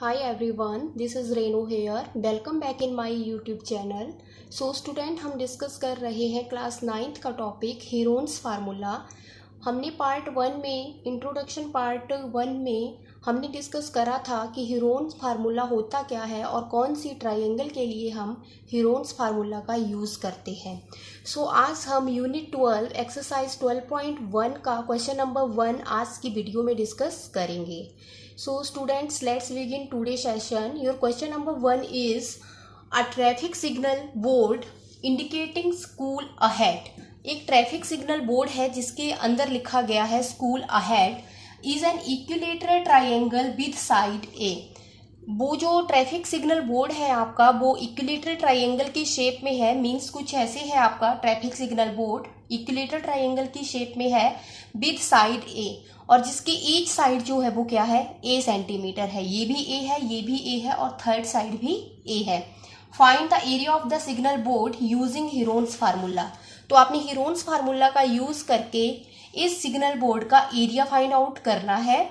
Hi everyone, this is Renu here. Welcome back in my YouTube channel. So student हम discuss कर रहे हैं class 9th का topic Heron's formula. हमने part 1 में इंट्रोडक्शन पार्ट 1 में हमने डिस्कस करा था कि हीरोन्स फार्मूला होता क्या है और कौन सी ट्रायंगल के लिए हम हीरोन्स फार्मूला का यूज़ करते हैं। सो आज हम यूनिट 12 एक्सरसाइज 12.1 का क्वेश्चन नंबर 1 आज की वीडियो में डिस्कस करेंगे। So students, let's begin today's session. Your question number 1 is a traffic signal board indicating school ahead. एक ट्रैफिक सिग्नल बोर्ड है जिसके अंदर लिखा गया है school ahead is an equilateral triangle with side A. वो जो ट्रैफिक सिग्नल बोर्ड है आपका वो इक्विलेटरल ट्रायंगल की शेप में है। मीन्स कुछ ऐसे है आपका traffic signal board equilateral triangle की शेप में है विद साइड ए, और जिसकी ईच साइड जो है वो क्या है ए सेंटीमीटर है। ये भी ए है, ये भी ए है और थर्ड साइड भी ए है। Find the area of the signal board using Heron's formula. तो आपने हीरोन्स फार्मूला का यूज करके इस सिग्नल बोर्ड का एरिया फाइंड आउट करना है।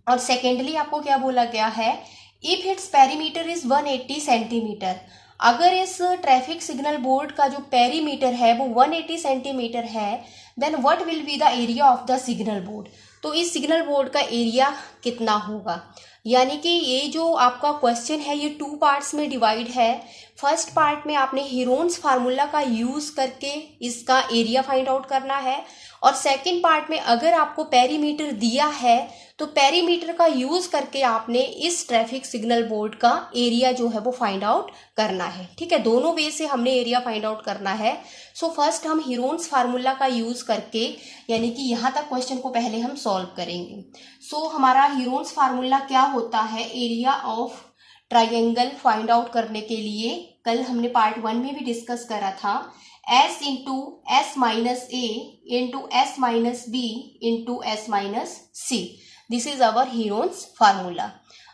और सेकेंडली आपको क्या बोला गया है, if it's perimeter is 180 centimetre. अगर इस ट्रैफिक सिग्नल बोर्ड का जो पेरीमीटर है वो 180 सेंटीमीटर है, then what will be the area of the signal board. तो इस सिग्नल बोर्ड का एरिया कितना होगा। यानी कि ये जो आपका क्वेश्चन है ये 2 पार्ट्स में डिवाइड है। फर्स्ट पार्ट में आपने हीरोन्स फार्मूला का यूज करके इसका एरिया फाइंड आउट करना है, और सेकंड पार्ट में अगर आपको पेरीमीटर दिया है तो पेरीमीटर का यूज करके आपने इस ट्रैफिक सिग्नल बोर्ड का एरिया जो है वो फाइंड आउट करना है। ठीक है, दोनों वे से हमने एरिया फाइंड आउट करना है। सो फर्स्ट हम हीरोन्स फार्मूला का यूज करके यानी कि यहाँ तक क्वेश्चन को पहले हम सॉल्व करेंगे। सो हमारा हीरोन्स फार्मूला क्या होता है area of triangle find out करने के लिए, कल हमने पार्ट 1 में भी डिस्कस करा था। S into S minus A into S minus B into S minus C, this is our Heron's formula.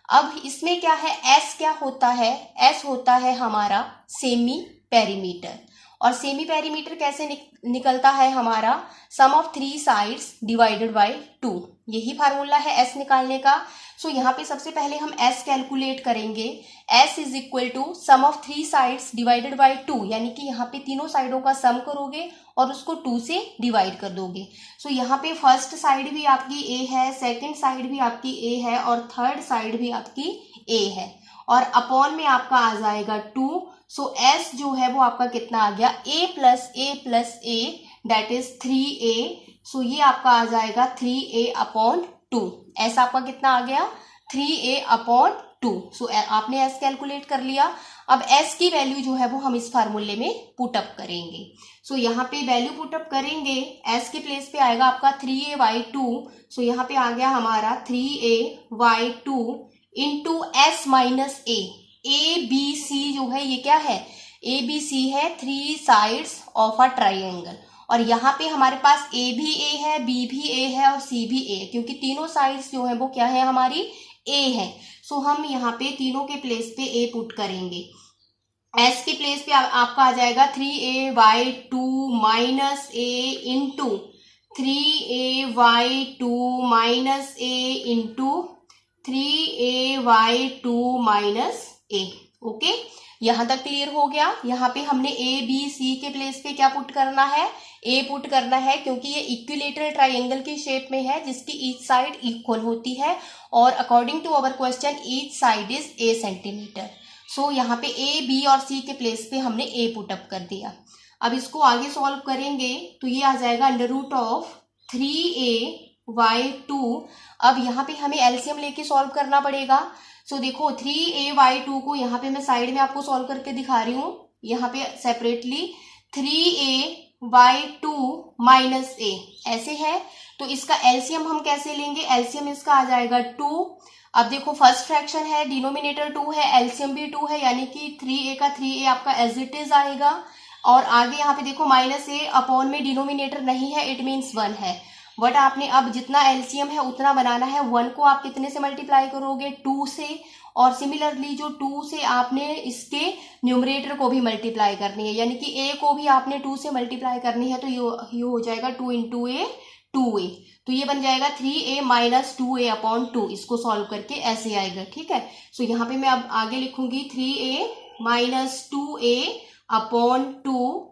अब इसमें क्या है, S क्या होता है, S होता है हमारा सेमी पेरीमीटर, और सेमी पेरीमीटर कैसे निकलता है हमारा सम ऑफ 3 साइड्स डिवाइडेड बाय 2। यही फार्मूला है S निकालने का। सो यहाँ पे सबसे पहले हम S कैलकुलेट करेंगे। S is equal to sum of 3 sides divided by 2, यानी कि यहाँ पे तीनों साइडों का सम करोगे और उसको 2 से डिवाइड कर दोगे। सो यहाँ पे फर्स्ट साइड भी आपकी A है, सेकेंड साइड भी आपकी A है और थर्ड साइड भी आपकी A है, और अपॉन में आपका आ जाएगा 2। सो S जो है वो आपका कितना आ गया, A plus A that is 3A। सो ये आपका आ जाएगा 3A अपॉन 2। S आपका कितना आ गया, 3A अपॉन 2। सो आपने S कैलकुलेट कर लिया। अब S की वैल्यू जो है वो हम इस फार्मूले में पुटअप करेंगे। सो यहाँ पे वैल्यू पुटअप करेंगे, S के प्लेस पे आएगा आपका 3A/2। सो यहाँ पे आ गया हमारा 3A/2 इंटू एस माइनस ए। ABC जो है ये क्या है, ABC है 3 साइड्स ऑफ अ ट्राइंगल, और यहाँ पे हमारे पास A भी A है, B भी A है और C भी A है, क्योंकि तीनों साइड्स जो है वो क्या है हमारी A है। सो हम यहाँ पे तीनों के प्लेस पे A पुट करेंगे। S के प्लेस पे आपका आ जाएगा 3A/2 minus A into 3A/2 minus A into 3A/2 minus A। Okay, यहां तक क्लियर हो गया। यहाँ पे हमने ABC के प्लेस पे क्या पुट करना है, A पुट करना है, क्योंकि ये इक्विलेटरल ट्रायंगल की शेप में है जिसकी ईच साइड इक्वल होती है, और according to our question each side is A centimetre. So यहाँ पे A, B और C के प्लेस पे हमने A पुटअप कर दिया। अब इसको आगे सॉल्व करेंगे तो ये आ जाएगा अंडर रूट ऑफ 3A/2। अब यहाँ पे हमें एलसीएम लेके सॉल्व करना पड़ेगा। सो देखो 3A/2 को यहाँ पे मैं साइड में आपको सॉल्व करके दिखा रही हूँ, यहाँ पे सेपरेटली 3A/2 माइनस A ऐसे है। तो इसका एलसीएम हम कैसे लेंगे, एलसीएम इसका आ जाएगा 2। अब देखो फर्स्ट फ्रैक्शन है, डिनोमिनेटर 2 है, एलसीएम भी 2 है, यानी कि 3A का 3A आपका एज इट इज आएगा। और आगे यहाँ पे देखो माइनस A अपॉन में डिनोमिनेटर नहीं है, इट मीन्स 1 है। बट आपने अब जितना एलसीएम है उतना बनाना है। 1 को आप कितने से मल्टीप्लाई करोगे, 2 से, और सिमिलरली जो 2 से आपने इसके न्यूमरेटर को भी मल्टीप्लाई करनी है, यानी कि A को भी आपने 2 से मल्टीप्लाई करनी है। तो ये हो जाएगा 2 इंटू A 2a। तो ये बन जाएगा 3a माइनस 2a अपॉन 2। इसको सॉल्व करके ऐसे आएगा, ठीक है। सो यहाँ पे मैं अब आगे लिखूंगी 3a माइनस 2a अपॉन 2।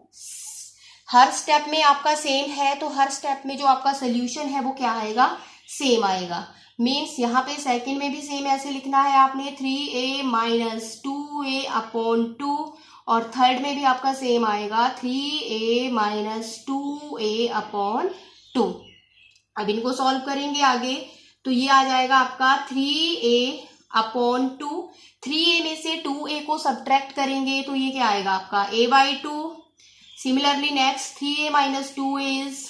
हर स्टेप में आपका सेम है, तो हर स्टेप में जो आपका सोल्यूशन है वो क्या आएगा, सेम आएगा। मीन्स यहाँ पे सेकंड में भी सेम ऐसे लिखना है आपने 3a माइनस 2a अपॉन 2, और थर्ड में भी आपका सेम आएगा 3a माइनस 2a अपॉन 2। अब इनको सॉल्व करेंगे आगे, तो ये आ जाएगा आपका 3a अपॉन 2। 3a में से 2a को सब्ट्रैक्ट करेंगे तो ये क्या आएगा आपका a/2। Similarly next 3a minus 2a is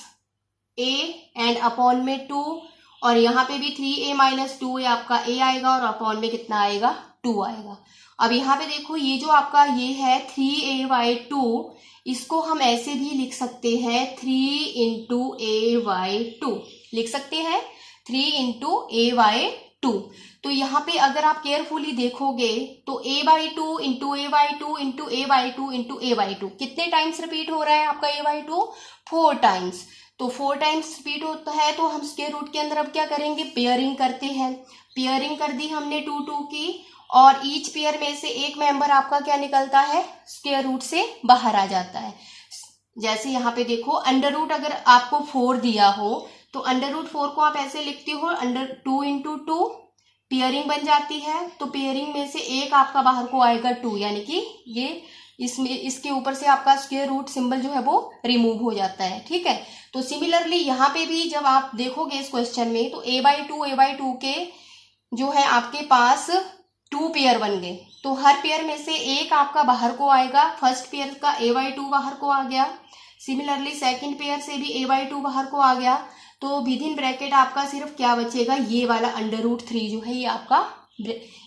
a and upon में 2, और यहाँ पे भी 3a माइनस 2a आपका a आएगा और अपॉन में कितना आएगा, 2 आएगा। अब यहाँ पे देखो ये जो आपका ये है 3a/2, इसको हम ऐसे भी लिख सकते हैं 3 इंटू a/2 लिख सकते हैं, 3 इंटू a/2। तो यहाँ पे अगर आप केयरफुली देखोगे तो a/2 into a/2 into a/2 into a/2 कितने टाइम्स रिपीट हो रहा है आपका a/2, 4 टाइम्स। तो 4 टाइम्स रिपीट होता है, तो हम स्क्वायर रूट के अंदर अब क्या करेंगे, पेयरिंग करते हैं। पेयरिंग कर दी हमने 2 2 की, और ईच पेयर में से एक मेंबर आपका क्या निकलता है, स्क्वायर रूट से बाहर आ जाता है। जैसे यहाँ पे देखो अंडर रूट अगर आपको 4 दिया हो तो अंडर रूट 4 को आप ऐसे लिखते हो अंडर 2 इंटू 2, पेयरिंग बन जाती है। तो पेयरिंग में से एक आपका बाहर को आएगा 2, यानी कि ये इसमें इसके ऊपर से आपका स्क्वायर रूट सिंबल जो है वो रिमूव हो जाता है, ठीक है। तो सिमिलरली यहाँ पे भी जब आप देखोगे इस क्वेश्चन में, तो a/2 के जो है आपके पास 2 पेयर बन गए, तो हर पेयर में से एक आपका बाहर को आएगा। फर्स्ट पेयर का a/2 बाहर को आ गया, सिमिलरली सेकंड पेयर से भी a/2 बाहर को आ गया। तो विद इन ब्रैकेट आपका सिर्फ क्या बचेगा, ये वाला अंडर रूट 3 जो है ये आपका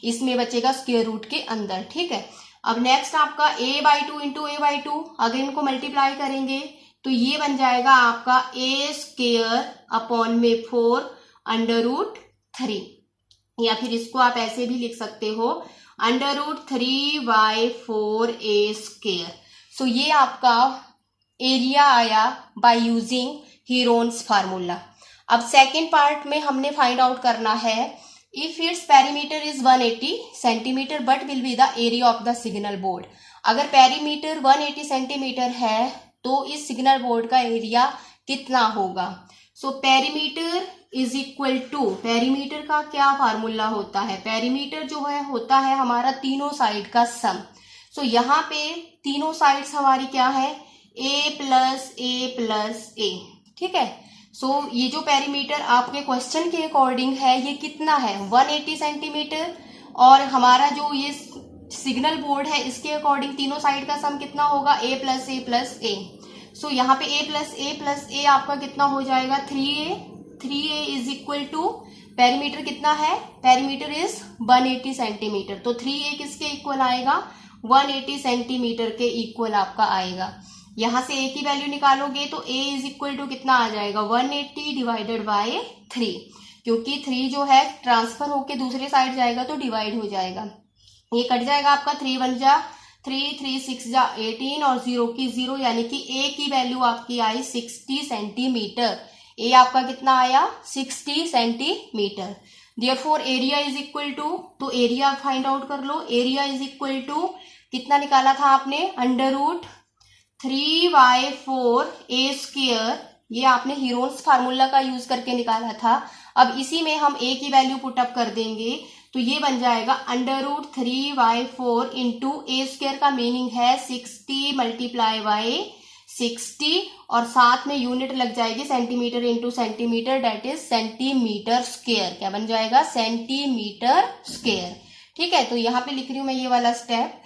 इसमें बचेगा स्क्वायर रूट के अंदर, ठीक है। अब नेक्स्ट आपका a/2 इंटू a/2, अगर इनको मल्टीप्लाई करेंगे तो ये बन जाएगा आपका a² अपॉन में 4 अंडर रूट 3, या फिर इसको आप ऐसे भी लिख सकते हो अंडर रूट 3/4a²। सो ये आपका एरिया आया बाय यूजिंग हीरोन्स फार्मूला। अब सेकेंड पार्ट में हमने फाइंड आउट करना है if it's perimeter is 180 centimetre but will be the area of the signal board. अगर पेरीमीटर 180 सेंटीमीटर है तो इस सिग्नल बोर्ड का एरिया कितना होगा। So perimeter is equal to, perimeter का क्या फार्मूला होता है, पेरीमीटर जो है होता है हमारा तीनों साइड का सम। सो यहाँ पे तीनों साइड्स हमारी क्या है, a प्लस a, ठीक है। सो ये जो पेरीमीटर आपके क्वेश्चन के अकॉर्डिंग है ये कितना है, 180 सेंटीमीटर, और हमारा जो ये सिग्नल बोर्ड है इसके अकॉर्डिंग तीनों साइड का सम कितना होगा, a प्लस a। सो यहाँ पे a प्लस a आपका कितना हो जाएगा, 3a is equal to perimeter कितना है, पेरीमीटर इज 180 सेंटीमीटर। तो 3a किसके इक्वल आएगा, 180 सेंटीमीटर के इक्वल आपका आएगा। यहां से a की वैल्यू निकालोगे तो a इज इक्वल टू कितना आ जाएगा, 180 डिवाइडेड बाय 3, क्योंकि 3 जो है ट्रांसफर होके दूसरे साइड जाएगा तो डिवाइड हो जाएगा। ये कट जाएगा आपका, 3 1 जा 3, 3 6 जा 18 और 0 की 0, यानी कि a की वैल्यू आपकी आई 60 सेंटीमीटर। a आपका कितना आया, 60 centimetre. Therefore area is equal to, तो एरिया फाइंड आउट कर लो। एरिया इज इक्वल टू कितना निकाला था आपने, अंडर रूट 3/4a², ये आपने हीरोन्स फार्मूला का यूज करके निकाला था। अब इसी में हम a की वैल्यू पुटअप कर देंगे तो ये बन जाएगा अंडर रूट 3/4 इंटू a² का मीनिंग है 60 मल्टीप्लाई बाय 60, और साथ में यूनिट लग जाएगी centimetre into centimetre, that is centimetre square. क्या बन जाएगा, सेंटीमीटर स्क्वायर, ठीक है। तो यहाँ पे लिख रही हूं मैं ये वाला स्टेप।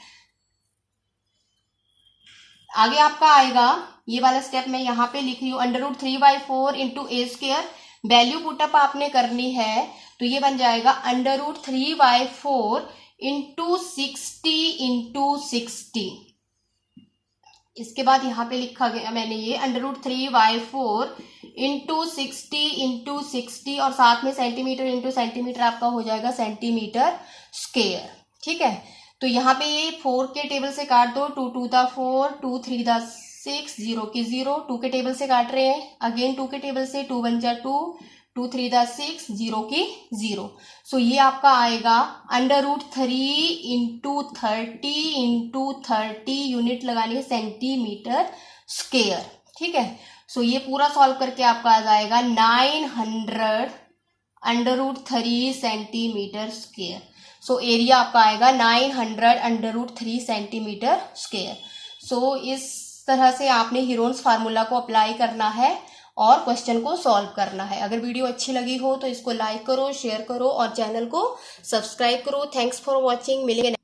आगे आपका आएगा ये वाला स्टेप मैं यहाँ पे लिख रही हूँ, under root 3/4 into a², value put up आपने करनी है तो ये बन जाएगा अंडर रूट 3/4 इंटू 60 इसके बाद यहाँ पे लिखा गया मैंने ये अंडर रूट 3/4 इंटू 60 और साथ में सेंटीमीटर इंटू सेंटीमीटर आपका हो जाएगा सेंटीमीटर स्क्वायर, ठीक है। तो यहाँ पे ये 4 के टेबल से काट दो, 2 2 दा 4, 2 3 दा 6, 0 की 0, 2 के टेबल से काट रहे हैं, अगेन 2 के टेबल से, 2 1 जा 2, 2 3 जा 6, 0 की 0। सो ये आपका आएगा √3 इंटू 30 यूनिट लगानी है सेंटीमीटर स्क्वायर, ठीक है। सो ये पूरा सॉल्व करके आपका आ जाएगा 900 √3 सेंटीमीटर स्क्वायर। सो एरिया आपका आएगा 900 √3 सेंटीमीटर स्क्वायर। सो इस तरह से आपने हीरोन्स फार्मूला को अप्लाई करना है और क्वेश्चन को सॉल्व करना है। अगर वीडियो अच्छी लगी हो तो इसको लाइक करो, शेयर करो और चैनल को सब्सक्राइब करो। Thanks for watching. मिलेंगे